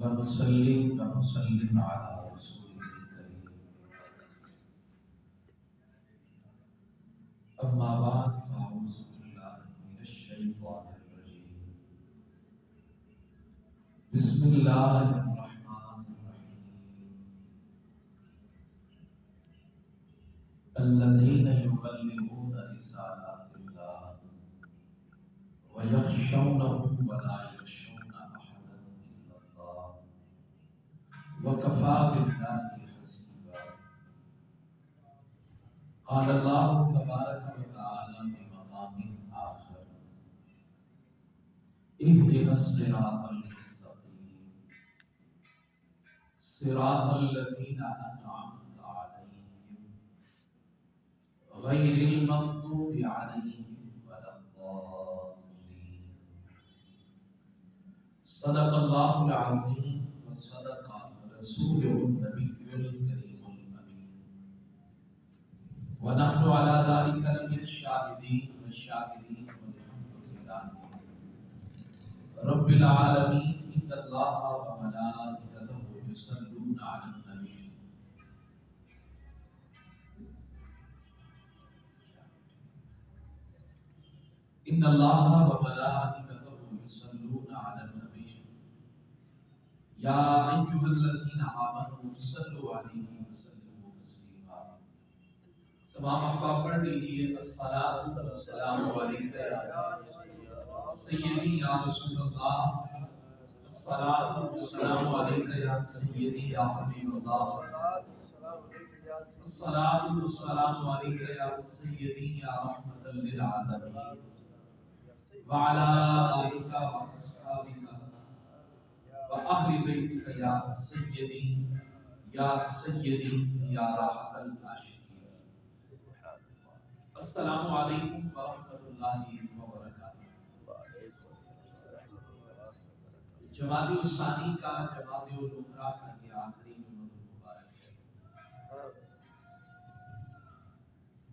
ونصلي ونسلم على رسوله الكريم. أما بعد فأعوذ بالله من الشيطان الرجيم. بسم الله الرحمن الرحيم. الذين يبلغون رسالات الله ويخشونه ولا يخشون أحدا إلا الله وكفى بالله حسيبا. قال الله تبارك وتعالى في مقام آخر: اهدنا الصراط المستقيم صراط الذين أنعمت عليهم غير المغضوب عليهم ولا الضالين. صدق الله العظيم وصدق رسوله النبي الكريم الأمين. ونحن على ذلك لمن الشاهدين والشاكرين والحمد لله رب العالمين. إن الله وملائكته يصلون على النبي. إن الله وملائكته يصلون على النبي يا أيها الذين آمنوا صلوا عليه وسلموا تسليما. تمام احباب پڑھ لیجیے: الصلاۃ والسلام علیک یا سیدی یا رسول اللہ. الصلاۃ والسلام علیک یا سیدی یا حبیب اللہ. الصلاۃ والسلام علیک یا سیدی یا رحمۃ للعالمین وعلى آلك وأصحابك وأهل بيتك يا سيدي يا سيدي يا راحة العاشقين. السلام علیکم ورحمۃ اللہ وبرکاتہ. جمادی الثانی کا جمادی الاخری کا یہ آخری جمعہ مبارک ہے.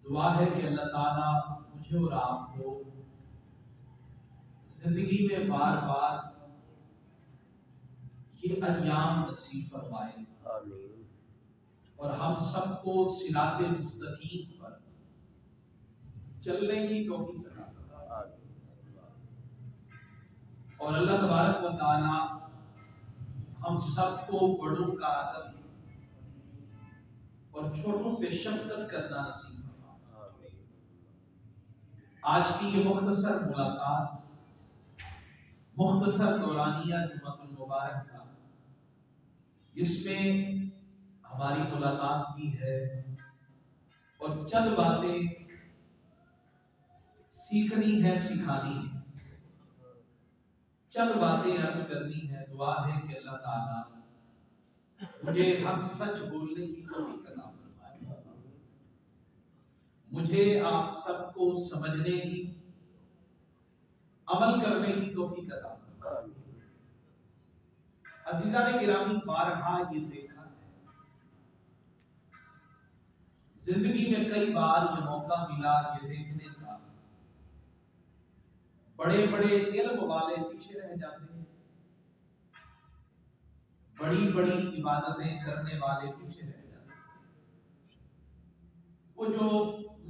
دعا ہے کہ اللہ تعالیٰ مجھے اور آپ کو زندگی میں بار بار یہ ایام نصیب فرمائے اور ہم سب کو صراط مستقیم پر چلنے کی توفیق عطا فرمائے. اور اللہ تبارک و تعالی ہم سب کو بڑوں کا ادب اور چھوٹوں پہ شفقت کرنا نصیب فرمائے. آج کی یہ مختصر ملاقات، مختصر دورانیہ جمعۃ المبارک کا، جس میں ہماری ملاقات بھی ہے اور چند باتیں سیکھنی ہے، سکھانی ہے، چند باتیں عرض کرنی ہے. دعا ہے کہ اللہ تعالیٰ مجھے حق سچ بولنے کی توفیق عطا فرمائے، مجھے آپ سب کو سمجھنے کی، عمل کرنے کی توفیق عطا فرمائے. عزیزان گرامی، بارہا یہ دیکھا ہے، زندگی میں کئی بار یہ موقع ملا یہ دیکھنے کا، بڑے بڑے علم والے پیچھے رہ جاتے ہیں، بڑی بڑی عبادتیں کرنے والے پیچھے رہ جاتے ہیں. وہ جو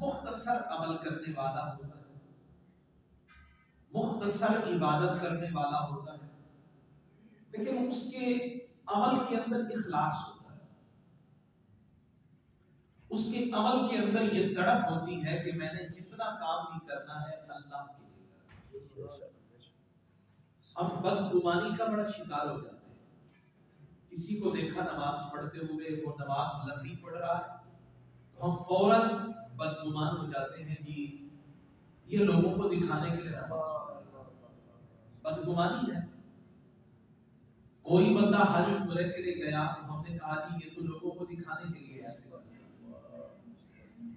مختصر عمل کرنے والا ہوتا ہے، مختصر عبادت کرنے والا ہوتا ہے، لیکن اس کے عمل کے اندر اخلاص ہوتا ہے، اس کے عمل کے اندر یہ تڑپ ہوتی ہے کہ میں نے جتنا کام بھی کرنا ہے اللہ کے لیے کرنا ہے. ہم بدگمانی کا بڑا شکار ہو جاتے ہیں. کسی کو دیکھا نماز پڑھتے ہوئے، وہ نماز لمبی پڑھ رہا ہے تو ہم فوراً بدگمان ہو جاتے ہیں کہ یہ لوگوں کو دکھانے کے لیے نماز پڑھ رہا ہے. بدگمانی ہے. کوئی بندہ حج عمرے کے لیے گیا تو ہم نے کہا جی یہ تو لوگوں کو دکھانے کے لیے ایسے کر رہا ہے.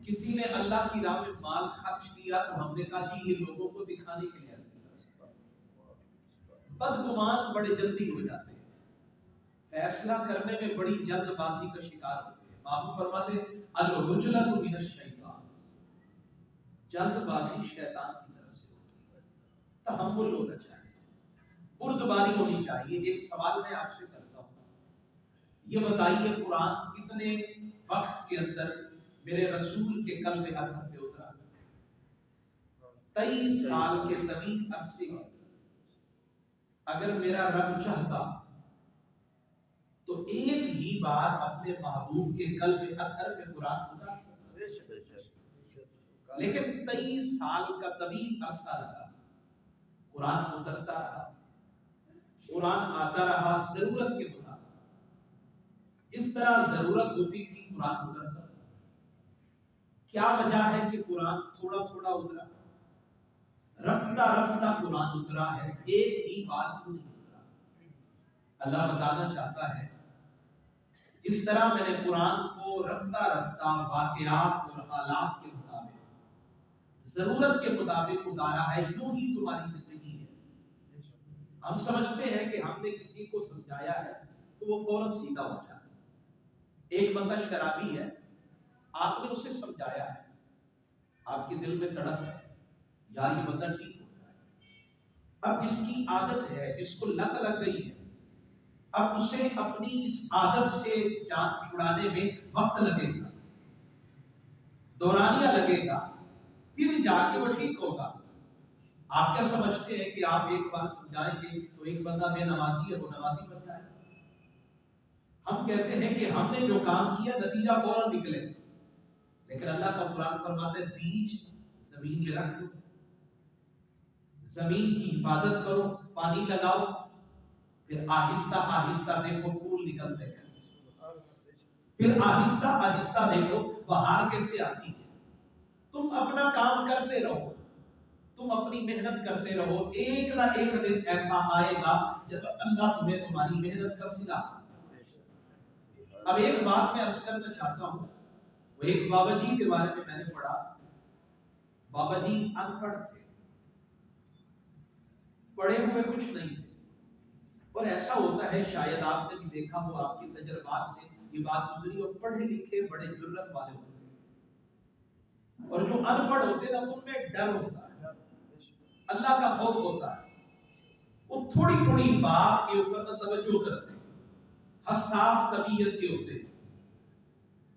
کسی نے اللہ کی راہ میں مال خرچ کیا تو ہم نے کہا جی یہ لوگوں کو دکھانے کے لیے ایسے کر رہا ہے. بدگمان بڑے جلدی ہو جاتے ہیں، فیصلہ کرنے میں بڑی جلد بازی کا شکار ہوتے ہیں. بابو فرماتے العجلۃ من الشیطان، جلد بازی شیطان کی طرف سے ہوتی ہے. تحمل ہونا چاہیے، بردباری ہونی چاہیے. ایک سوال میں آپ سے کرتا یہ بتائیے قرآن کتنے وقت کے اندر میرے رسول کے قلب اطہر پہ اترا؟ 23 سال کے طویل عرصے کے اگر میرا رب چاہتا تو ایک ہی بار اپنے محبوب کے قلب اطہر پہ قرآن اتار سکتا، لیکن 23 سال کا طویل عرصہ لگا، قرآن اترتا رہا، قرآن آتا رہا ضرورت کے مطابق، جس طرح ضرورت ہوتی تھی قرآن اترتا۔ کیا وجہ ہے کہ قرآن تھوڑا تھوڑا اترا؟ رفتہ رفتہ قرآن اترا ہے، ایک ہی بار کیوں نہیں اترا؟ اللہ بتانا چاہتا ہے جس طرح میں نے قرآن کو رفتہ رفتہ واقعات اور حالات کے مطابق ضرورت کے مطابق اتارا ہے، یوں ہی تمہاری زندگی ہے۔ ہم سمجھتے ہیں کہ ہم نے کسی کو سمجھایا ہے تو وہ فوراً سیدھا ہو جائے۔ ایک بندہ شرابی ہے، آپ نے اسے سمجھایا ہے، آپ کے دل میں تڑپ ہے یار یہ بندہ ٹھیک ہو جائے۔ اب جس کی عادت ہے، جس کو لت لگ گئی ہے، اب اسے اپنی اس عادت سے جان چھڑانے میں وقت لگے گا، دورانیہ لگے گا، پھر جا کے وہ ٹھیک ہوگا۔ آپ کیا سمجھتے ہیں کہ آپ ایک بار سمجھائیں گے تو ایک بندہ بے نمازی ہے وہ نمازی بن جائے؟ ہم کہتے ہیں کہ ہم نے جو کام کیا نتیجہ فوراً نکلے، لیکن اللہ کا قرآن فرماتا ہے بیج زمین میں رکھ دو، زمین کی حفاظت کرو، پانی لگاؤ، پھر آہستہ آہستہ دیکھو پھول نکلتے ہیں، پھر آہستہ آہستہ دیکھو بہار کیسے آتی ہے۔ تم اپنا کام کرتے رہو، تم اپنی محنت کرتے رہو، ایک نہ ایک دن ایسا آئے گا جب اللہ تمہیں تمہاری محنت کا صلہ۔ اب ایک بات میں عرض کرنا چاہتا ہوں، وہ ایک بابا جی کے بارے میں نے پڑھا۔ بابا جی ان پڑھ تھے، پڑھے ہوئے کچھ نہیں تھے، اور ایسا ہوتا ہے شاید آپ نے بھی دیکھا ہو، آپ کی تجربات سے یہ بات گزری، اور پڑھے لکھے بڑے جرت والے ہوتے ہیں، اور جو ان پڑھ ہوتے ہیں ان میں ڈر ہوتا ہے، اللہ کا خوف ہوتا ہے، وہ تھوڑی تھوڑی بات کے اوپر نہ توجہ کرتے ہیں، حساس طبیعت کے ہوتے ہیں،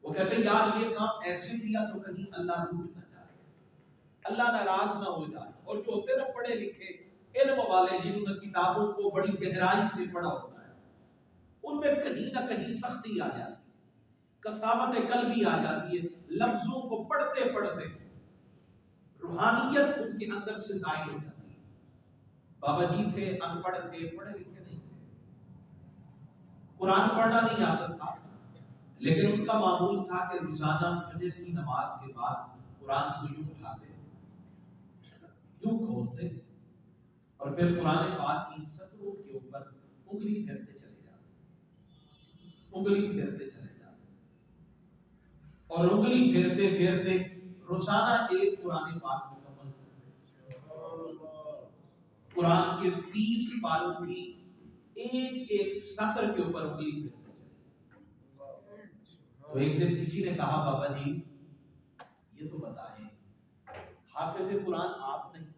وہ کہتے ہیں یار یہ کام ایسے کیا تو کہیں اللہ روٹ نہ جائے، اللہ ناراض نہ ہو جائے۔ اور جو ہوتے نا پڑھے لکھے علم والے، جنہوں نے کتابوں کو بڑی گہرائی سے پڑھا ہوتا ہے، ان میں کہیں نہ کہیں سختی آ جاتی ہے، کساوت قلبی آ جاتی ہے، لفظوں کو پڑھتے پڑھتے روحانیت ان کے اندر سے ظاہر ہو جاتی ہے۔ بابا جی تھے، ان پڑھ تھے، پڑھے لکھے نہیں تھے، قرآن پڑھنا نہیں آتا تھا، لیکن ان کا معمول تھا کہ روزانہ فجر کی نماز کے بعد قرآن کو یوں اٹھاتے، یوں کھولتے، اور پھر قرآن پاک کی سطروں کے اوپر انگلی پھیرتے چلے جاتے، انگلی پھیرتے چلے جاتے، اور انگلی پھیرتے پھیرتے روزانہ ایک قرآن پاک مکمل کرتے۔ قرآن کے 30 پاروں کی ایک ایک سطر کے اوپر انگلی پھیرتے چلے۔ تو ایک دن کسی نے کہا بابا جی یہ تو بتائیں، حافظ قرآن آپ نہیں،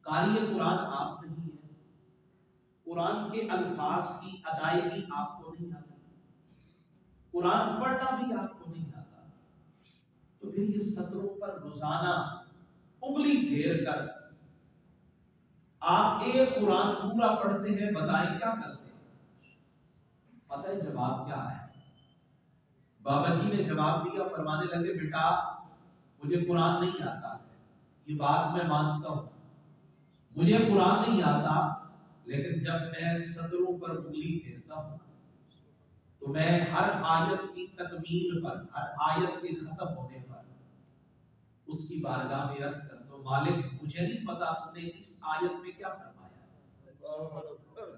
قاری قرآن آپ نہیں ہیں، قرآن کے الفاظ کی ادائیگی آپ کو نہیں آتی، قرآن پڑھنا بھی آپ کو نہیں آتا، تو پھر یہ سطروں پر روزانہ انگلی پھیر کر آپ ایک قرآن پورا پڑھتے ہیں، بتائیں کیا کرتے ہیں؟ پتہ ہے جواب کیا ہے؟ بابا جی نے جواب دیا، فرمانے لگے بیٹا مجھے قرآن نہیں آتا، یہ بات میں مانتا ہوں، مجھے قرآن نہیں آتا، لیکن جب میں سطروں پر انگلی پھیرتا ہوں تو میں ہر آیت کی تکمیل پر، ہر آیت کے ختم ہونے پر اس کی بارگاہ میں عرض کرتا ہوں مالک مجھے نہیں پتا تم نے اس آیت میں کیا فرمایا،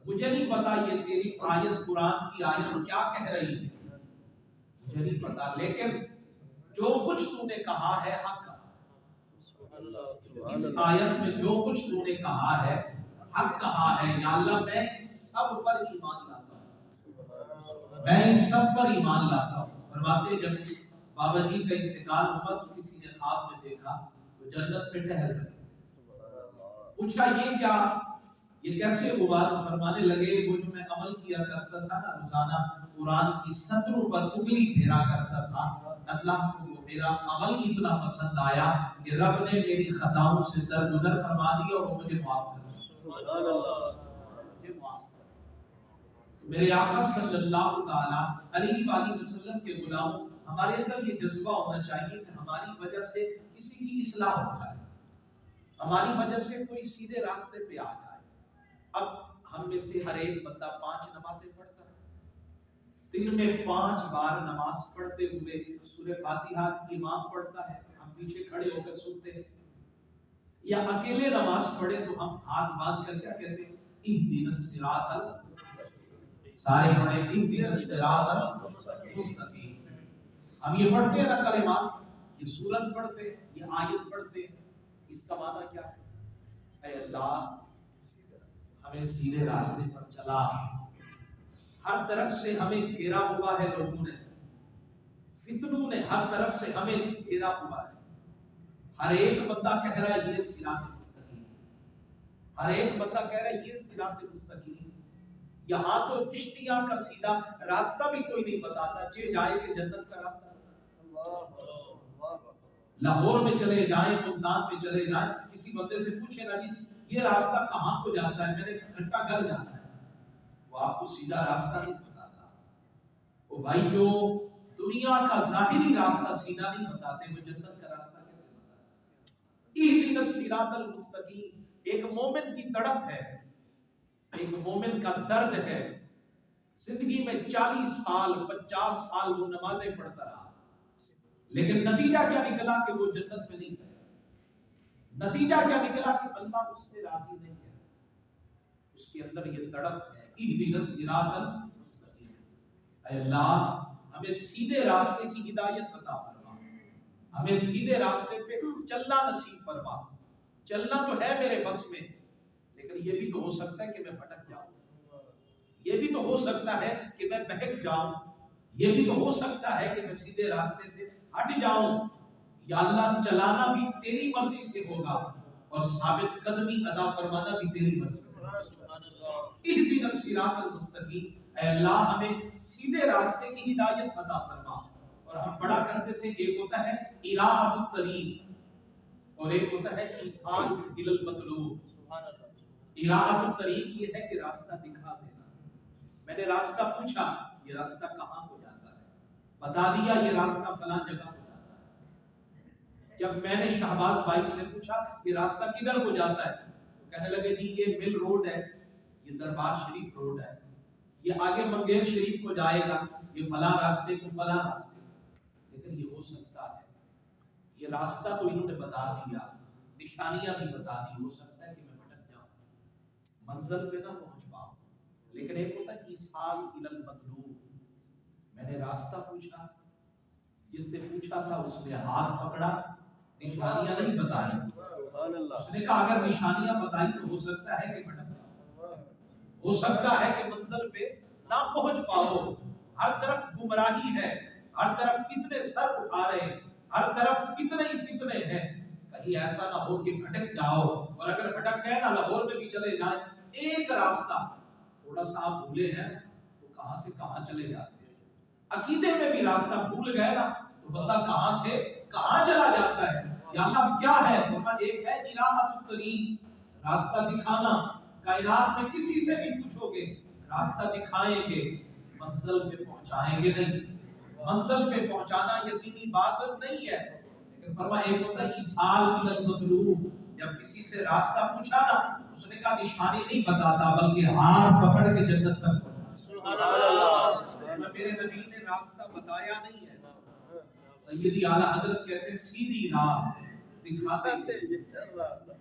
مجھے نہیں پتا یہ تیری آیت قرآن کی آیت کیا کہہ رہی ہے، مجھے نہیں پتا، لیکن جو کچھ تو نے کہا ہے حق کہا، اس آیت میں جو کچھ تو نے کہا ہے حق کہا ہے، یا اللہ میں اس سب پر ایمان لاتا ہوں، میں اس سب پر ایمان لاتا ہوں۔ فرماتے جب بابا جی کا انتقال ہوا تو کسی نے خواب میں دیکھا وہ جنت میں ٹہل رہے تھے، پوچھا یہ کیا؟ یہ کیسے ہوا؟ تو فرمانے لگے وہ جو میں عمل کیا کرتا تھا نا روزانہ قرآن کی سطروں پر انگلی پھیرا کرتا تھا، اللہ کو وہ میرا عمل اتنا پسند آیا کہ رب نے میری خطاؤں سے درگزر فرما دیا اور مجھے معاف کر دیا۔ سبحان اللہ، مجھے معاف کر دیا۔ میرے آقا صلی اللہ تعالی علیہ وآلہ وسلم کے غلاموں، ہمارے اندر یہ جذبہ ہونا چاہیے کہ ہماری وجہ سے کسی کی اصلاح ہو جائے، ہماری وجہ سے کوئی سیدھے راستے پہ آ جائے۔ اب ہم میں سے ہر ایک بندہ 5 نمازیں پڑھتا ہے، دن میں 5 بار نماز پڑھتے ہوئے سورہ فاتحہ امام پڑھتا ہے، ہم پیچھے کھڑے ہو کر سنتے ہیں، یا اکیلے نماز پڑھے تو ہم ہاتھ باندھ کر کیا کہتے ہیں؟ اہدنا الصراط المستقیم، سارے پڑھے اہدنا الصراط المستقیم۔ ہم یہ پڑھتے ہیں نا کلمات، یہ سورت پڑھتے ہیں، یہ آیت پڑھتے ہیں، اس کا معنی کیا ہے؟ اے اللہ ہمیں سیدھے راستے پر چلا، ہر طرف سے ہمیں گھیرا ہوا ہے، لوگوں نے، فتنوں نے ہر طرف سے ہمیں گھیرا ہوا ہے، ہر ایک بندہ کہہ رہا ہے یہ صراط مستقیم، ہر ایک بندہ کہہ رہا ہے یہ صراط مستقیم۔ یہاں تو چشتیاں کا سیدھا راستہ بھی کوئی نہیں بتاتا، چہ جائے کہ جنت کا راستہ لاہور میں چلے جائیں، ملتان میں چلے جائیں، کسی بندے سے پوچھے نا جی یہ راستہ کہاں کو جاتا ہے، میں نے گھنٹہ گھر جانا ہے، وہ آپ کو سیدھا راستہ نہیں بتاتا۔ وہ بھائی جو دنیا کا ظاہری راستہ سیدھا نہیں بتاتے، وہ جنت کا راستہ کیسے بتاتے؟ اہدنا الصراط المستقیم ایک مومن کی تڑپ ہے، ایک مومن کا درد ہے۔ زندگی میں 40 سال 50 سال وہ نمازیں پڑھتا رہا، لیکن نتیجہ کیا نکلا کہ وہ جنت میں نہیں گیا، نتیجہ کیا نکلا کہ اللہ اس سے راضی نہیں ہے، اس کے اندر یہ تڑپ ہے، اہدنا الصراط المستقیم، اے اللہ ہمیں سیدھے راستے کی ہدایت عطا فرما، ہمیں سیدھے راستے پہ چلنا نصیب فرما۔ چلنا تو ہے میرے بس میں، لیکن یہ بھی تو ہو سکتا ہے کہ میں بھٹک جاؤں، یہ بھی تو ہو سکتا ہے کہ میں بہک جاؤں، یہ بھی تو ہو سکتا ہے کہ میں سیدھے راستے سے ہٹ جاؤں۔ یا اللہ چلانا بھی تیری مرضی سے ہوگا اور ثابت قدمی عطا فرمانا بھی تیری مرضی سے ہوگا۔ اہدنا الصراط المستقیم، اے اللہ ہمیں سیدھے راستے کی ہدایت عطا فرما۔ اور ہم پڑھا کرتے تھے ایک ہوتا ہے اراحۃ الطریق اور ایک ہوتا ہے ایصال الی المطلوب۔ اراحۃ الطریق یہ ہے کہ راستہ دکھا دینا، میں نے راستہ پوچھا یہ راستہ کہاں کو جاتا ہے، بتا دیا یہ راستہ فلاں جگہ کو جاتا ہے۔ جب میں نے شہباز بھائی سے پوچھا یہ راستہ کدھر کو جاتا ہے، تو کہنے لگے جی یہ مل روڈ ہے، یہ دربار شریف روڈ ہے، یہ آگے منگیر شریف کو جائے گا، یہ فلاں راستے کو فلاں راستے۔ لیکن یہ ہو سکتا ہے یہ راستہ تو انہوں نے بتا دیا، نشانیاں بھی بتا دی، ہو سکتا ہے کہ میں بھٹک جاؤں، منزل پہ نہ پہنچ پاؤں۔ لیکن ایک ہوتا ہے ایصال الی المطلوب، میں نے راستہ پوچھا، جس سے پوچھا تھا اس نے ہاتھ پکڑا، نشانیاں نہیں بتائی، اس نے کہا اگر نشانیاں بتائی تو ہو سکتا ہے کہ بھٹک جاؤں، ہو سکتا ہے کہ منزل پہ نہ پہنچ پاؤ، ہر طرف گمراہی ہے، ہر طرف فتنے سر اٹھا رہے ہیں، ہر طرف فتنے ہی فتنے ہیں، کہیں ایسا نہ ہو کہ بھٹک جاؤ۔ اور اگر بھٹک گئے نا لاہور میں بھی چلے جائیں، ایک راستہ تھوڑا سا آپ بھولے ہیں تو کہاں سے کہاں چلے جاتے ہیں، عقیدے میں بھی راستہ بھول گئے نا تو بندہ کہاں سے کہاں چلا جاتا ہے۔ یا اللہ کیا ہے؟ فرمایا ایک ہے اراحۃ الطریق، راستہ دکھانا، کائنات میں کسی سے بھی پوچھو گے راستہ دکھائیں گے، منزل پہ پہنچائیں گے نہیں، منزل پہ پہنچانا یقینی بات نہیں ہے، لیکن فرمایا ایک ہوتا ہے ایصال الی المطلوب، جب کسی سے راستہ پوچھا نا اس نے کہا نشانی نہیں بتاتا بلکہ ہاتھ پکڑ کے جنت تک پہنچا۔ سبحان اللہ، میرے نبی نے راستہ بتایا نہیں ہے، سیدی اعلیٰ حضرت کہتے ہیں سیدھی راہ دکھاتے ہیں،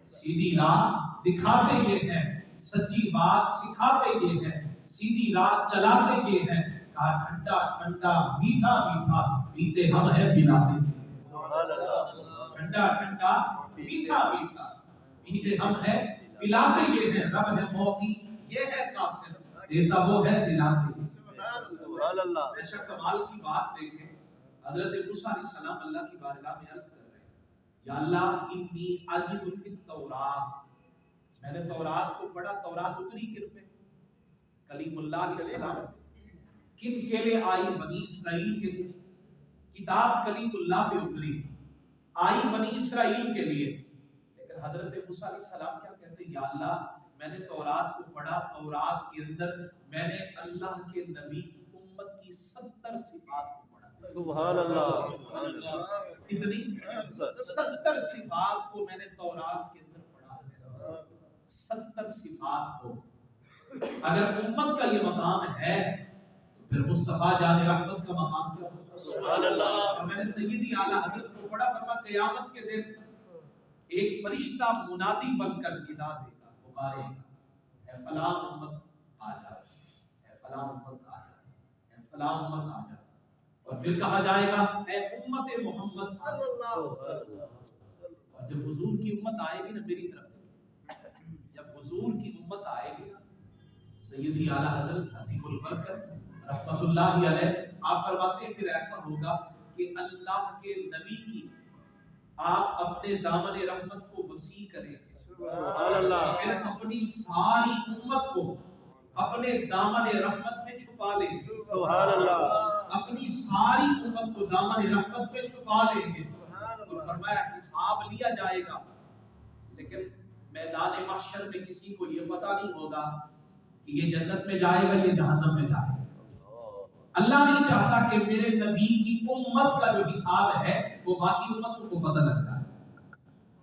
سیدھی راہ دکھاتے یہ ہیں، سچی بات سکھاتے یہ ہیں، سیدھی راہ چلاتے یہ ہیں، کہا ٹھنڈا ٹھنڈا میٹھا میٹھا پیتے ہم ہیں پلاتے، ٹھنڈا ٹھنڈا میٹھا میٹھا پیتے ہم ہیں پلاتے یہ ہیں، رب ہے موتی یہ ہے قاسم، دیتا وہ ہے دلاتے۔ سبحان اللہ، ایسا کمال کی بات دیکھیں، حضرت موسیٰ علیہ السلام اللہ کی بارگاہ میں عرض کر رہے ہیں یا اللہ انی اجد فی التوراۃ، میں نے تورات کو پڑھا، تورات اتری کن پہ؟ کلیم اللہ علیہ السلام۔ کن کے لیے آئی؟ بنی اسرائیل کے لیے۔ کتاب کلیم اللہ پہ اتری، آئی بنی اسرائیل کے لیے۔ لیکن حضرت موسیٰ علیہ السلام کیا کہتے ہیں؟ یا اللہ میں نے تورات کو پڑھا، تورات کے اندر میں نے اللہ کے نبی کی امت کی 70 صفات کو پڑھا۔ سبحان اللہ، کتنی؟ 70 صفات کو میں نے تورات کے اندر پڑھا۔ 70 صفات کو اگر امت کا یہ مقام ہے تو پھر مصطفیٰ جان رحمت کا مقام کیا ہوگا؟ سبحان اللہ۔ اور میں نے سیدی اعلیٰ حضرت کو پڑھا، فرما قیامت کے دن ایک فرشتہ منادی بن کر ندا دے گا، پکارے گا، اے فلاں امت آ جا، اے فلاں امت آ جا، اے فلاں امت آ جا۔ اور پھر کہا جائے گا اے امت محمد صلی اللہ علیہ وسلم۔ اور جب حضور کی امت آئے گی نا، میری طرف جب حضور کی امت آئے گی نا، سیدی اعلیٰ حضرت عظیم البرکت رحمت اللہ علیہ آپ فرماتے ہیں پھر ایسا ہوگا کہ اللہ کے نبی کی آپ اپنے دامن رحمت کو وسیع کریں گے، سبحان اللہ، پھر اپنی ساری امت کو اپنے دامن رحمت میں چھپا لیں گے، سبحان اللہ، اپنی ساری امت کو دامن رحمت میں چھپا لیں گے۔ اور فرمایا حساب لیا جائے گا، لیکن میدان محشر میں کسی کو یہ پتہ نہیں ہوگا کہ یہ جنت میں جائے گا یہ جہنم میں جائے گا۔ اللہ نہیں چاہتا کہ میرے نبی کی امت کا جو حساب ہے وہ باقی امتوں کو پتہ لگتا ہے۔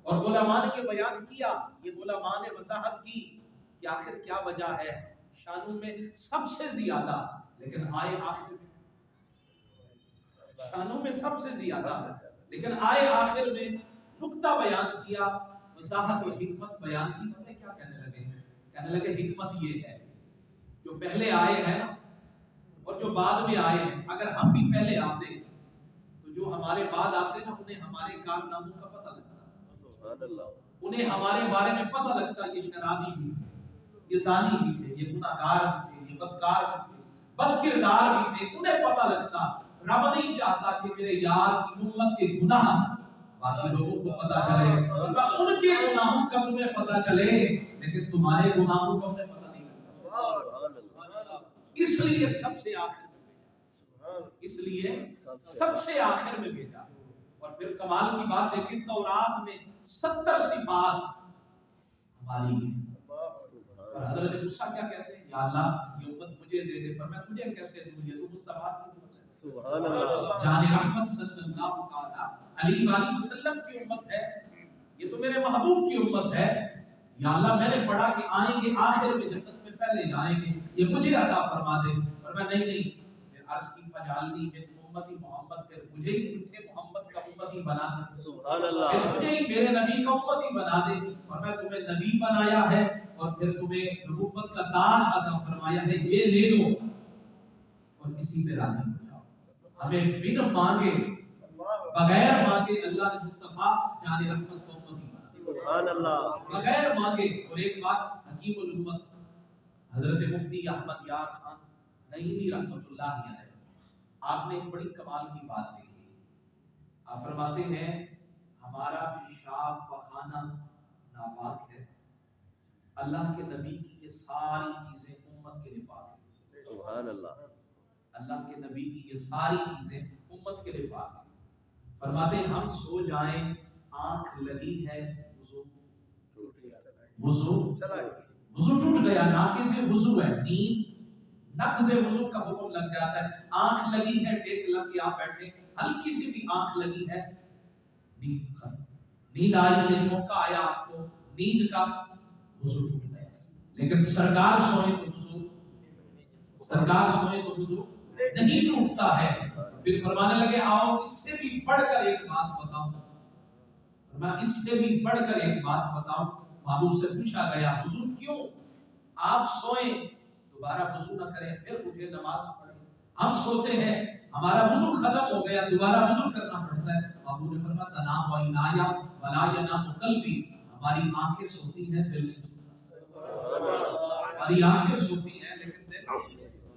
اور علماء نے یہ بیان کیا، یہ علماء نے وضاحت کی کہ آخر کیا وجہ ہے شانوں میں سب سے زیادہ، لیکن آئے آخر میں شانوں میں سب سے زیادہ، لیکن آئے آخر میں نقطہ بیان کیا، وضاحت اور حکمت بیان کی۔ پتہ کیا کہنے لگے حکمت یہ ہے جو پہلے آئے ہیں نا اور جو بعد میں آئے ہیں، اگر ہم بھی پہلے آتے تو جو ہمارے بعد آتے نا انہیں ہمارے کارناموں کا پتہ لگتا، انہیں ہمارے بارے میں پتہ لگتا یہ شرابی بھی تھے، یہ زانی بھی تھے، یہ گناہ گار بھی تھے، یہ بدکار بھی تھے، بد کردار بھی تھے، انہیں پتہ لگتا۔ رب نہیں چاہتا کہ میرے یار کی امت کے گناہ باقی لوگوں کو پتہ چلے، ان کے گناہوں کا تمہیں پتہ چلے لیکن تمہارے گناہوں کا انہیں پتہ نہیں لگتا۔ اس لیے سب سے آخر میں بھیجا، اس لیے سب سے آخر میں بھیجا۔ اور پھر کمال کی بات دیکھیں، تورات میں 70 صفات ہماری ہیں۔ اور حضرت موسیٰ کیا کہتے ہیں؟ یا اللہ یہ امت مجھے دے دے، پر میں تجھے کیسے دوں، یہ تو مصطفیٰ کی امت ہے، سبحان اللہ، جان رحمت صلی اللہ تعالی علیہ وآلہ وسلم کی امت ہے، یہ تو میرے محبوب کی امت ہے۔ یا اللہ میں نے پڑھا کہ آئیں گے آخر میں جنت میں پہلے جائیں گے، یہ مجھے عطا فرما دے۔ پر میں نہیں، پھر عرض کی فجعلنی من امتی محمد، پھر مجھے ہی مجھے محمد کا امتی بنا دے، سبحان اللہ، پھر مجھے ہی میرے نبی کا امتی بنا دے۔ اور میں تمہیں نبی بنایا ہے اور پھر تمہیں نبوت کا تاج عطا فرمایا ہے، یہ لے لو اور اسی پہ راضی ہو جاؤ۔ ہمیں بن مانگے بغیر مانگے اللہ نے مصطفیٰ جان رحمت کو امتی بنا دیا، سبحان اللہ، بغیر مانگے۔ اور ایک بات حکیم الامت حضرت مفتی احمد یار خان نعیمی رحمت اللہ علیہ، آپ نے ایک بڑی کمال کی بات دیکھی۔ آپ فرماتے ہیں ہمارا پیشاب پخانہ ناپاک ہے، اللہ کے نبی کی یہ ساری چیزیں امت کے لیے پاک ہیں۔ سبحان اللہ، اللہ کے نبی کی یہ ساری چیزیں امت کے لیے پاک ہیں۔ فرماتے ہیں ہم سو جائیں، آنکھ لگی ہے، وضو ٹوٹ گیا، ناکے سے وضو ہے، نیند نک سے وضو کا حکم لگ جاتا ہے، آنکھ لگی ہے، ٹیک لگ کے آپ بیٹھے، ہلکی سی بھی آنکھ لگی ہے، نیند آئی ہے، موقع آیا آپ کو نیند کا، وضو ٹوٹ گیا۔ لیکن سرکار سوئے تو وضو نہیں ٹوٹتا ہے۔ پھر فرمانے لگے آؤ اس سے بھی بڑھ کر ایک بات بتاؤں، میں اس سے بھی بڑھ کر ایک بات بتاؤں۔ محبوب سے پوچھا گیا حضور کیوں آپ سوئیں دوبارہ وضو نہ کریں پھر اٹھے نماز پڑھیں، ہم سوتے ہیں ہمارا وضو ختم ہو گیا دوبارہ وضو کرنا پڑتا ہے۔ محبوب نے فرمایا تنام عینایا ولا ینام قلبی، ہماری آنکھیں سوتی ہیں دل نہیں سوتا، ہماری آنکھیں سوتی ہیں لیکن دل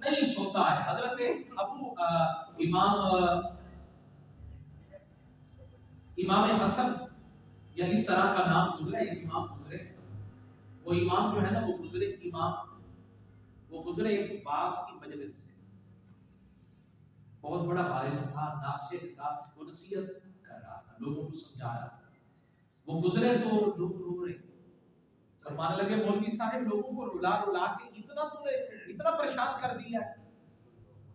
نہیں سوتا ہے۔ حضرت ابو امام حسن یا اس طرح کا نام گزرا، ایک امام گزرے، وہ امام جو ہے نا وہ گزرے ایک باس کی مجلس سے، بہت بڑا وارث تھا، ناصح تھا، وہ نصیحت کر رہا تھا، لوگوں کو سمجھا رہا تھا۔ وہ گزرے تو لوگ رو رہے، فرمانے لگے مولوی صاحب لوگوں کو رلا رلا کے اتنا پریشان کر دیا ہے۔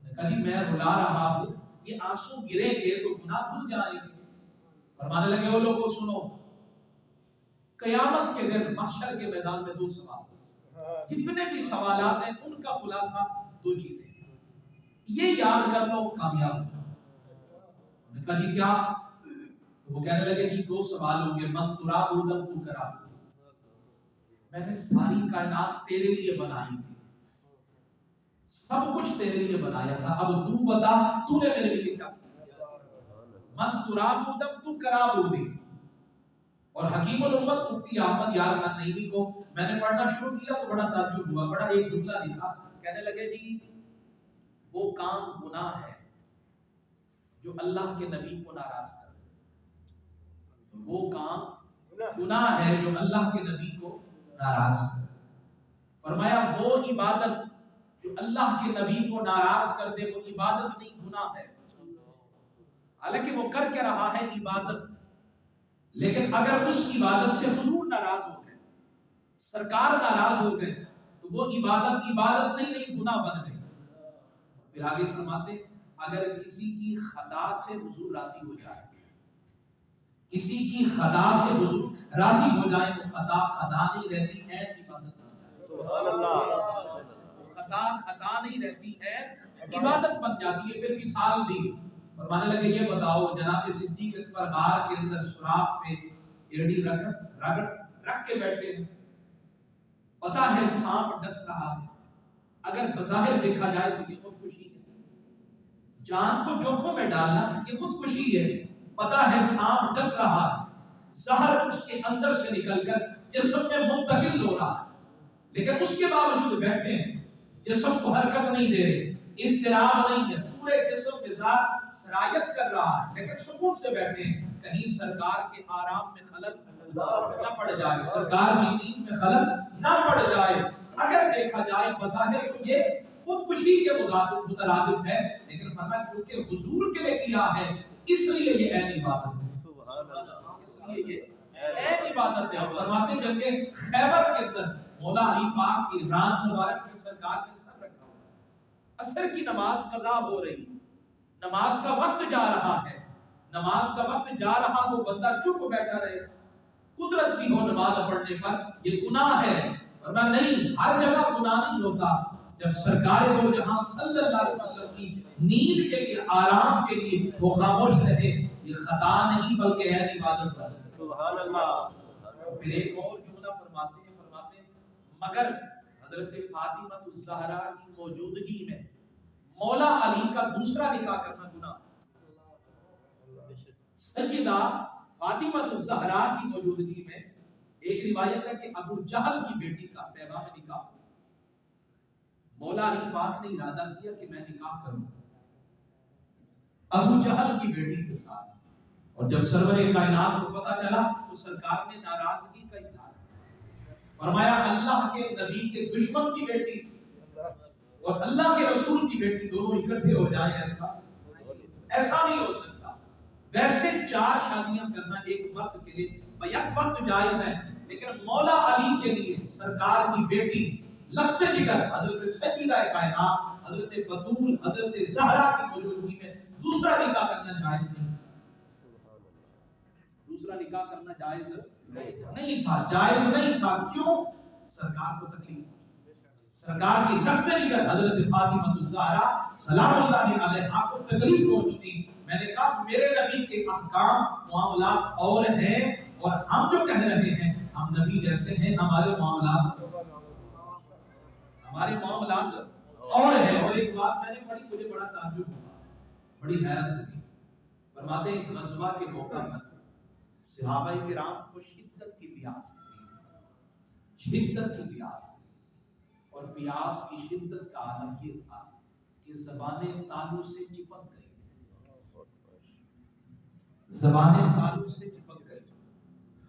کہا جی میں رلا رہا ہوں، یہ آنسو گریں گے تو گناہ دھل جائیں گے۔ فرمانے لگے وہ لوگوں سنو، قیامت کے دن محشر کے میدان میں دو سوال، جتنے بھی سوالات ہیں ان کا خلاصہ دو چیزیں ہیں، یہ یاد کر لو کامیاب ہو جاؤ۔ انہوں نے کہا جی کیا؟ تو وہ کہنے لگے جی دو سوال ہوں گے، من تراب دم تو کرا، میں نے ساری کائنات تیرے لیے بنائی تھی، سب کچھ تیرے لیے بنایا تھا، اب تو بتا تو نے میرے لیے کیا کیا؟ من تراب دم تو کرا دے۔ اور حکیم الامت مفتی احمد یار خان نعیمی کو میں نے پڑھنا شروع کیا تو بڑا تعجب ہوا، بڑا ایک جملہ لکھا، کہنے لگے جی وہ کام گناہ ہے جو اللہ کے نبی کو ناراض کرے، وہ کام گناہ ہے جو اللہ کے نبی کو ناراض کرے۔ فرمایا وہ عبادت جو اللہ کے نبی کو ناراض کر دے وہ عبادت نہیں گناہ ہے، حالانکہ وہ کر کے رہا ہے عبادت، لیکن اگر اس عبادت سے حضور ناراض ہو گئے، سرکار ناراض ہو گئے تو وہ عبادت نہیں گناہ بن گئی۔ پھر آگے فرماتے اگر کسی کی خطا سے حضور راضی ہو جائے، کسی کی خطا سے حضور راضی ہو جائے تو خطا نہیں رہتی ہے، عبادت بن جاتی ہے۔ سبحان اللہ، خطا نہیں رہتی ہے، عبادت بن جاتی ہے۔ پھر مثال دی، فرمانے لگے یہ بتاؤ جناب صدیق اکبر غار کے اندر سوراخ پہ ایڑی رکھ کے بیٹھے ہیں، پتا ہے سانپ ڈس رہا ہے، اگر بظاہر دیکھا جائے تو یہ خودکشی ہے، جان کو جوکھوں میں ڈالنا یہ خودکشی ہے، پتا ہے سانپ ڈس رہا ہے، زہر اس کے اندر سے نکل کر جسم میں منتقل ہو رہا ہے، لیکن اس کے باوجود بیٹھے ہیں، جسم کو حرکت نہیں دے رہے، اضطراب نہیں ہے، پورے جسم مزاج سرایت کر رہا ہے، لیکن سکون سے بیٹھے ہیں، کہیں سرکار کے آرام میں خلل نہ پڑ جائے، سرکار کی نیند میں خلل نہ پڑ جائے۔ اگر دیکھا جائے بظاہر تو یہ خودکشی کے مترادف ہے، لیکن فرمایا چونکہ حضور کے لیے کیا ہے اس لیے یہ عین عبادت ہے، سبحان اللہ، اس لیے یہ عین عبادت ہے۔ اور فرماتے جب کہ خیبر کے اندر مولا علی پاک کی ران مبارک کی سرکار نے سر رکھا ہوا، عصر کی نماز قضا ہو رہی، نماز کا وقت جا رہا ہے، نماز کا وقت جا رہا ہو بندہ چپ بیٹھا رہے، قدرت بھی ہو نماز پڑھنے پر یہ گناہ ہے، ورنہ نہیں، ہر جگہ گناہ نہیں ہوتا۔ جب سرکار دو جہاں صلی اللہ علیہ وسلم کی نیند کے لیے آرام کے لیے وہ خاموش رہے، یہ خطا نہیں بلکہ ہے عبادت ہے۔ سبحان اللہ۔ پھر ایک اور جملہ فرماتے ہیں مگر حضرت فاطمہ الزہرا کی موجودگی میں مولا علی کا دوسرا نکاح کرنا گناہ۔ سیدہ فاطمہ الزہرا کی موجودگی میں ایک روایت ہے کہ ابو جہل کی بیٹی کا پیغام نکاح، مولا علی پاک نے ارادہ کیا کہ میں نکاح کروں ابو جہل کی بیٹی کے ساتھ، اور جب سرور کائنات کو پتا چلا تو سرکار نے ناراضگی کا اظہار فرمایا اللہ کے نبی کے دشمن کی بیٹی اور اللہ کے رسول کی بیٹی دونوں اکٹھے ہو جائیں، ایسا نہیں ہو سکتا۔ ویسے 4 شادیاں کرنا ایک وقت کے لیے یک وقت جائز ہے، لیکن مولا علی کے لیے سرکار کی بیٹی لخت جگر حضرت سیدہ کائنات حضرت بطول حضرت زہرا کی موجودگی میں دوسرا نکاح کرنا جائز نہیں، دوسرا نکاح کرنا جائز نہیں تھا، جائز نہیں تھا۔ کیوں؟ سرکار کو تکلیف، سرکار کی لخت جگر حضرت فاطمہ الزہرا سلام اللہ علیہا کو تکلیف پہنچتی۔ میں نے کہا میرے نبی کے احکام معاملات اور ہیں، اور ہم جو کہہ رہے ہیں ہم نبی جیسے ہیں، ہمارے معاملات اور ہیں۔ اور ایک بات میں نے پڑھی مجھے بڑا تعجب ہوا، بڑی حیرت ہوئی، فرماتے ہیں غزوہ کے موقع پر صحابہ کرام کو شدت کی پیاس تھی، اور پیاس کی شدت کا عالم یہ تھا کہ زبانیں تالو سے چپک گئی،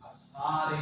اب سارے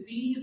30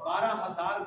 12,000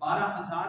12,000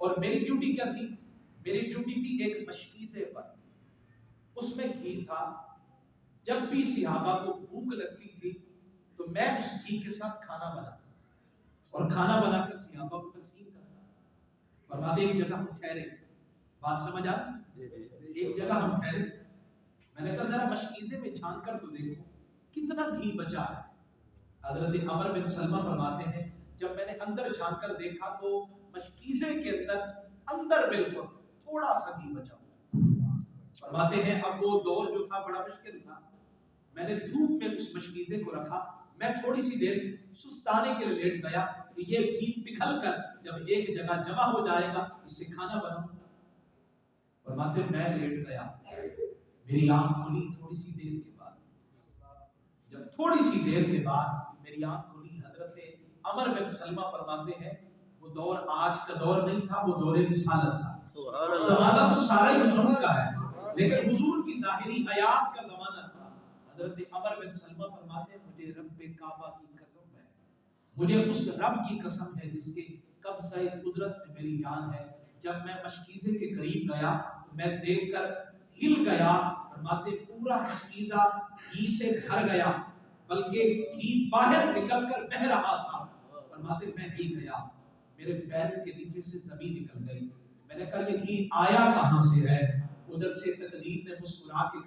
اور میری ڈیوٹی کیا تھی؟ میری ڈیوٹی تھی ایک مشکیزے پر، اس میں گھی تھا. جب بھی صحابہ کو بھوک لگتی تھی تو میں اس گھی کے ساتھ کھانا بناتا اور کھانا بنا کر صحابہ کو تقسیم کرتا. فرماتے ایک جگہ ہم ٹھہرے، بات سمجھ آ رہی؟ ایک جگہ ہم ٹھہرے، میں نے کہا ذرا مشکیزے میں جھانک کر تو دیکھو کتنا گھی بچا ہے. حضرت عمر بن سلمہ فرماتے ہیں جب میں نے اندر جھانک کر دیکھا تو مشکیزے کے اندر بالکل تھوڑا سا گھی بچا ہوا. فرماتے ہیں اب وہ دور جو تھا بڑا مشکل تھا، میں نے دھوپ میں اس مشکیزے کو رکھا. میں تھوڑی سی دیر سستانے کے لیے لیٹ گیا کہ یہ گھی پگھل کر جب ایک جگہ جمع ہو جائے گا اس سے کھانا بناؤں. فرماتے میں لیٹ گیا، میری آنکھ کھلی تھوڑی سی دیر کے بعد. جب تھوڑی سی دیر کے بعد میری آنکھ کھلی، حضرت عمر بن سلمہ فرماتے ہیں وہ دور آج کا دور نہیں تھا، وہ دور رسالت تھا. زمانہ تو سارا ہی حضور کا ہے لیکن حضور کی ظاہری حیات کا زمانہ تھا. حضرت عمر بن سلمہ فرماتے ہیں مجھے رب کعبہ کی قسم ہے، مجھے اس رب کی قسم ہے جس کے قبضہ قدرت میں میری جان ہے، جب میں مشکیزے کے قریب گیا تو میں دیکھ کر ہل گیا. فرماتے پورا مشکیزہ گھی سے بھر گیا بلکہ گھی باہر نکل کر بہہ رہا تھا. فرماتے میں ہل گیا، میرے پیر کے نیچے سے زمین نکل گئی. میں نے کہا یہ گھی آیا کہاں سے ہے؟ ادھر سے تقدیر نے مسکرا کے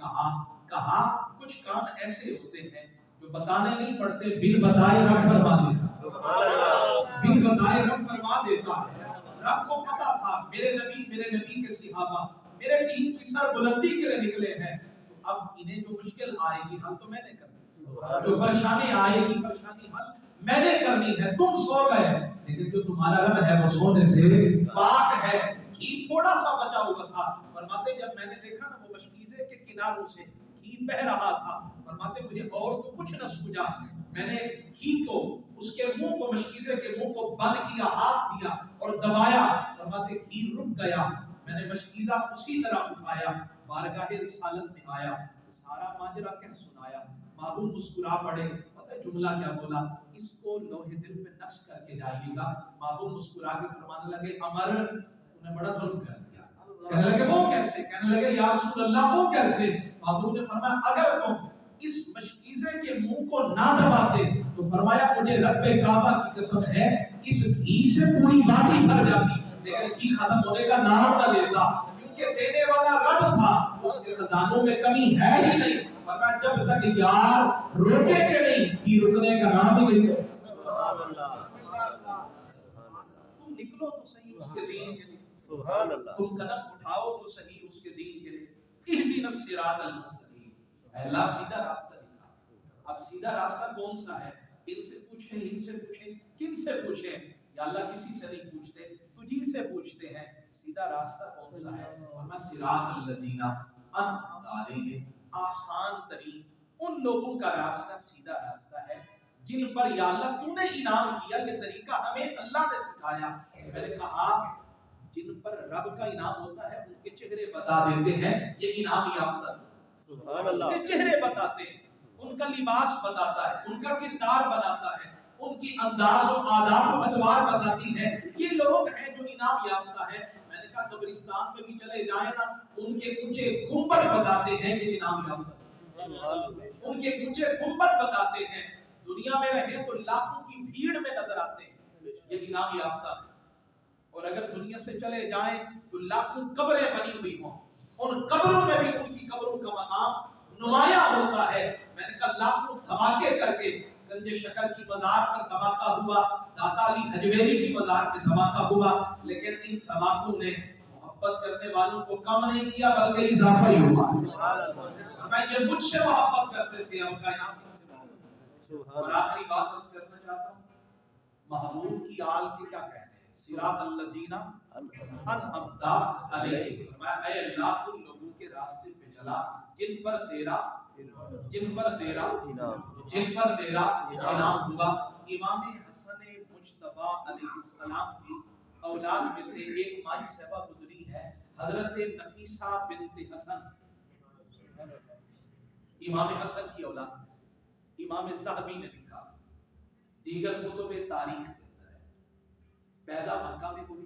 کہا کچھ کام ایسے ہوتے ہیں جو بتانے نہیں پڑتے، بن بتائے رب فرما دیتا. بن بتائے رب فرما دیتا ہے. رب کو پتا تھا میرے نبی کے صحابہ میرے دین کی سر بلندی کے لیے نکلے ہیں، تو اب انہیں جو مشکل آئے گی حل تو میں نے کرنی، جو پریشانی آئے گی پریشانی حل میں نے کرنی ہے. تم سو گئے لیکن جو تمہارا رب ہے وہ سونے سے پاک ہے. گھی تھوڑا سا بچا ہوا تھا. فرماتے جب میں نے دیکھا نا وہ مشکیزے کے کناروں سے گھی بہ رہا تھا، فرماتے مجھے اور تو کچھ نہ سوجا، میں نے گھی کو اس کے منہ کو مشکیزے کے منہ کو بند کیا، ہاتھ دیا اور دبایا. فرماتے گھی رک گیا. میں نے مشکیزہ اسی طرح اٹھایا، بارگاہ رسالت میں آیا، سارا ماجرا کہہ سنایا. محبوب مسکرا پڑے. پتہ ہے جملہ کیا بولا؟ اس کو لوہے دل پہ نقش کر کے جائیے گا. محبوب مسکرا کے فرمانے لگے عمر تم نے بڑا ظلم کر دیا. کہنے لگے وہ کیسے؟ کہنے لگے یا رسول اللہ وہ کیسے؟ محبوب نے فرمایا اگر تم اس مشکیزے کے منہ کو نہ دباتے تو فرمایا مجھے رب کعبہ کی قسم ہے اس گھی سے پوری باٹی بھر جاتی لیکن گھی ختم ہونے کا نام نہ لیتا، کیونکہ دینے والا رب تھا، اس کے خزانوں میں کمی ہے ہی نہیں. فرمایا جب تک یار روکے گے نہیں گھی رکنے کا نام ہی نہیں. تم نکلو تو صحیح اس کے دین کے لیے، سبحان اللہ، تم قدم اٹھاؤ تو صحیح اس کے دین کے لیے. اہدنا الصراط المستقیم، اے اللہ سیدھا راستہ دکھا. اب سیدھا راستہ کون سا ہے؟ ان سے پوچھیں، ان سے پوچھیں، کن سے پوچھیں؟ یا اللہ کسی سے نہیں پوچھتے، تجھی سے پوچھتے ہیں سیدھا راستہ کون سا ہے. فرمایا صراط الذین انعمت علیہم، آسان ترین ان لوگوں کا راستہ سیدھا راستہ ہے جن پر یا اللہ تو نے انعام کیا. یہ طریقہ ہمیں اللہ نے سکھایا. میں نے کہا جن پر رب کا انعام ہوتا ہے ان کے چہرے بتا دیتے ہیں یہ انعام یافتہ. ان کے چہرے بتاتے ہیں، ان کا لباس بتاتا ہے، ان کا کردار بتاتا ہے، ان کی انداز و آداب و ادوار بتاتی ہے یہ لوگ ہیں جو انعام یافتہ ہیں. میں نے کہا قبرستان میں بھی چلے جائیں نا ان کے اونچے گنبد بتاتے ہیں یہ انعام یافتہ. ان کے اونچے گنبد بتاتے ہیں. دنیا میں رہے تو لاکھوں کی بھیڑ میں نظر آتے ہیں یہ انعام یافتہ. اور اگر دنیا سے چلے جائیں تو لاکھوں قبریں بنی ہوئی ہوں، ان قبروں میں بھی ان کی قبروں کا مقام نمایاں ہوتا ہے. میں نے کہا لاکھوں دھماکے کر کے گنج شکر کی مزار پر دھماکہ ہوا، داتا علی حجویری کی مزار پر دھماکہ ہوا، لیکن ان دھماکوں نے محبت کرنے والوں کو کم نہیں کیا بلکہ اضافہ ہی ہوا. میں یہ مجھ سے محبت کرتے تھے اب کا انعام. اور آخری بات بس کرنا چاہتا ہوں، محبوب کی آل کے کیا کہتے ہیں؟ صراط الذین انعمت علیہم. اے اللہ ان لوگوں کے راستے پہ چلا جن پر تیرا انعام ہوا. امام حسن مجتبی علیہ السلام کی اولاد میں سے ایک مائی صاحبہ گزری ہے، حضرت نفیسہ بنت حسن. امام حسن کی اولاد میں سے امام ذہبی نے لکھا، دیگر کتب تاریخ پیدا مکہ میں ہوئی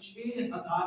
6000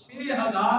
6000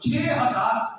6000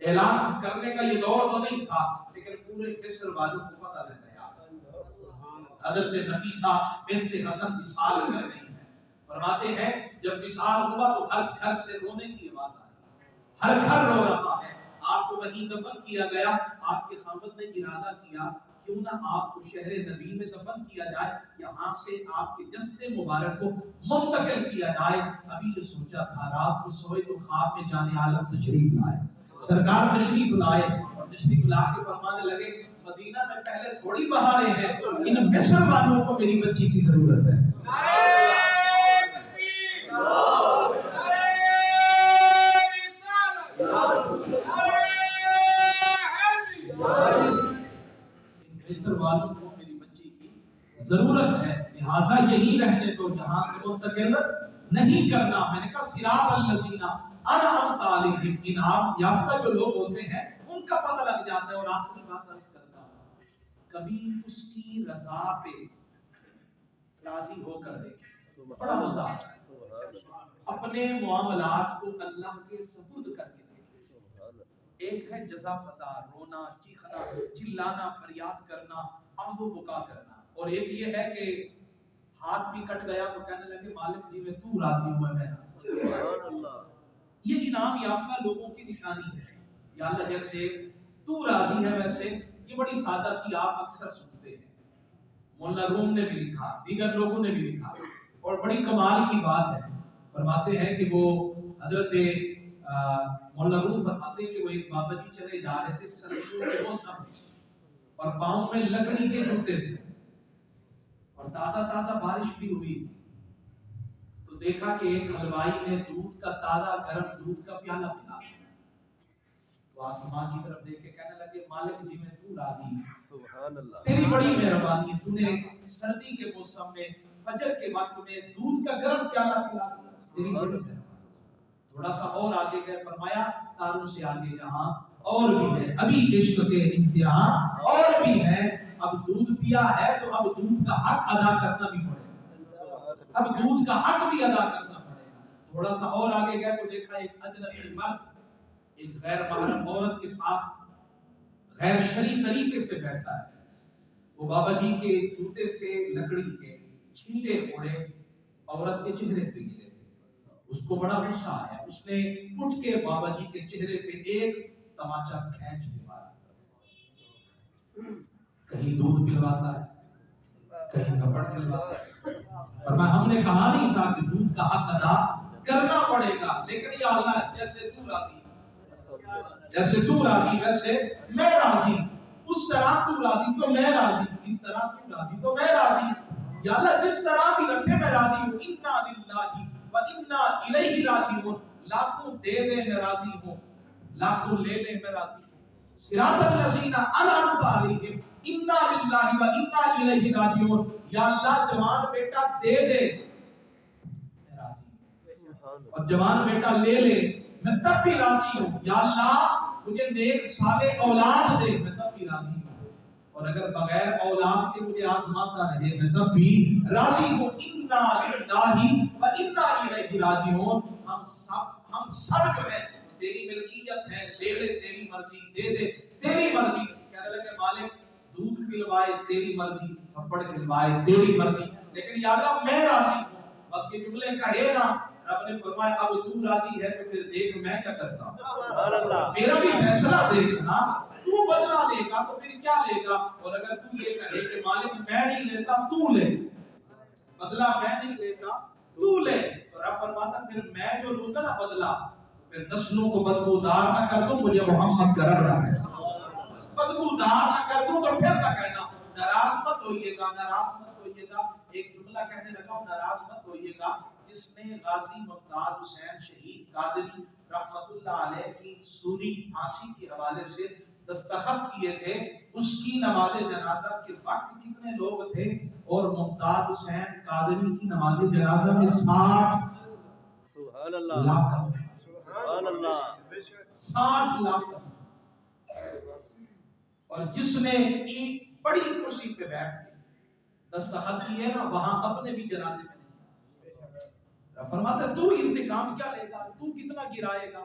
اعلان کرنے کا یہ دور تو نہیں تھا، لیکن پورے مصر والوں کو پتہ لگ گیا حضرت نفیسہ بنت حسن وصال کر رہی ہے۔ فرماتے ہیں جب وصال ہوا تو ہر گھر سے رونے کی آواز آئی، ہر گھر رو رہا ہے۔ آپ کو وہیں دفن کیا گیا، آپ کے خاوند نے ارادہ کیا کیوں نہ آپ کو شہر نبی میں دفن کیا جائے، یہاں سے آپ کے جسد مبارک کو منتقل کیا جائے۔ ابھی یہ سوچا تھا، رات کو سوئے تو خواب میں جانے عالم تشریف لائے، سرکار تشریف لائے اور تشریف لا کے فرمانے لگے مدینہ میں پہلے تھوڑی بہاریں ہیں، ان مصر والوں کو میری بچی کی ضرورت ہے۔ مصر والوں کو میری بچی کی ضرورت ہے، لہٰذا یہی رہنے تو یہاں سے منتقل نہیں کرنا۔ میں نے کہا صراط الذین انعمت علیہم، انعام یافتہ جو لوگ ہوتے ہیں ان کا پتہ لگ جاتا ہے۔ اور آخری بات عرض کرتا ہوں، کبھی اس کی رضا پہ راضی ہو کر دیکھیں، بڑا مزہ آتا ہے۔ اپنے معاملات کو اللہ کے سپرد کر کے دیکھیں۔ ایک ہے جزا فضا، رونا، چیخنا، چلانا، فریاد کرنا، آہ و بکا کرنا، اور ایک یہ ہے کہ ہاتھ بھی کٹ گیا تو کہنے لگے مالک جی میں تو راضی ہوں، میں راضی ہوں۔ یہ انعام یافتہ لوگوں کی نشانی ہے۔ یا اللہ جیسے تو راضی ہے ویسے، یہ بڑی سادہ سی آپ اکثر سنتے ہیں، مولانا روم نے بھی لکھا، دیگر لوگوں نے بھی لکھا، اور بڑی کمال کی بات ہے۔ فرماتے ہیں کہ وہ حضرت مولانا روم فرماتے ہیں کہ وہ ایک بابا جی چلے جا رہے تھے سردیوں کے موسم میں، اور پاؤں میں لکڑی کے جوتے تھے، اور تازہ تازہ بارش بھی ہوئی تھی، تو دیکھا کہ ایک حلوائی نے دودھ کا تازہ گرم دودھ کا پیالہ پلا، تو آسمان کی طرف دیکھ کے کہنے لگے مالک جی میں تو راضی ہوں، سبحان اللہ، تیری بڑی مہربانی ہے، تو نے سردی کے موسم میں فجر کے وقت میں دودھ کا گرم پیالہ پلا، تیری بڑی مہربانی۔ تھوڑا سا اور آگے گئے، فرمایا تاروں سے آگے جہاں اور بھی ہے، ابھی عشق کے امتحان اور بھی ہے، اب دودھ پیا ہے تو اب دودھ کا حق ادا کرنا بھی پڑے گا، اب دودھ کا حق بھی ادا کرنا پڑے گا۔ تھوڑا سا اور آگے گئے تو دیکھا ایک اجنبی مرد ایک غیر محرم عورت کے ساتھ غیر شرعی طریقے سے بیٹھا ہے۔ وہ بابا جی کے جوتے تھے لکڑی کے، چھینٹے پڑے عورت کے چہرے پہ گرے، اس کو بڑا غصہ آیا، اس نے اٹھ کے بابا جی کے چہرے پہ ایک تماچا کھینچ کے مارا۔ کہیں دودھ پلواتا ہے، کہیں کپڑ پلواتا ہے، فرمایا ہم نے کہا نہیں تھا کہ دودھ کا حق ادا کرنا پڑے گا، لیکن یا اللہ جیسے تو راضی جیسے تو راضی ویسے میں راضی، اس طرح تو راضی تو میں راضی، اس طرح تو راضی تو میں راضی، یا اللہ جس طرح بھی رکھے میں راضی ہوں، انا للہ و انا الیہ راجعون، لاکھوں دے دے میں راضی ہوں، لاکھوں لے لے میں راضی ہوں۔ صراط الذین انعمت علیہم، انا للہ و انا الیہ راجعون، یا اللہ جوان بیٹا دے دے میں راضی ہوں، اور جوان بیٹا لے لے میں تب بھی راضی ہوں، یا اللہ مجھے نیک صالح اولاد دے میں تب بھی راضی ہوں، اور اگر بغیر اولاد کے مجھے آزماتا رہے میں تب بھی راضی ہوں۔ انا للہ و انا الیہ راجعون، ہم سب جو ہے تیری ملکیت ہے، لے لے تیری مرضی، دے دے تیری مرضی۔ کہنے لگے مالک دودھ پلوائے تیری مرضی، تھپڑ کھلوائے تیری مرضی، لیکن یا اللہ میں راضی ہوں، بس یہ جملے کہے نا۔ رب نے فرمایا اب تو راضی ہے تو پھر دیکھ میں کیا کرتا ہوں، میرا بھی فیصلہ دیکھنا، تو بدلہ لے گا تو پھر کیا لے گا، اور اگر تو یہ کہے کہ مالک میں نہیں لیتا تو لے، بدلہ میں نہیں لیتا تو لے، تو رب فرماتا پھر میں جو لوں گا نا بدلہ، پھر نسلوں کو بدبودار نہ کر دوں، مجھے محمد کا رب رہا ہے، بدبودار نہ کر دوں تو پھر نہ کہنا ناراض مت ہوئیے گا، ناراض مت ہوئیے گا۔ ایک جملہ کہنے لگا ہوں، ناراض مت ہوئیے گا، جس نے غازی ممتاز حسین شہید قادری رحمت اللہ علیہ کی سوری پھانسی کے حوالے سے دستخط کیے تھے، اس کی نماز جنازہ کے وقت کتنے لوگ تھے، اور ممتاز حسین قادری کی نماز جنازہ میں 60 سبحان اللہ، سبحان اللہ، 60 لاکھ، اور جس نے ایک بڑی کرسی پہ بیٹھ کے دستخط کیے نا وہاں اپنے بھی جنازے میں نہیں، فرماتا تو انتقام کیا لے گا، تو کتنا گرائے گا،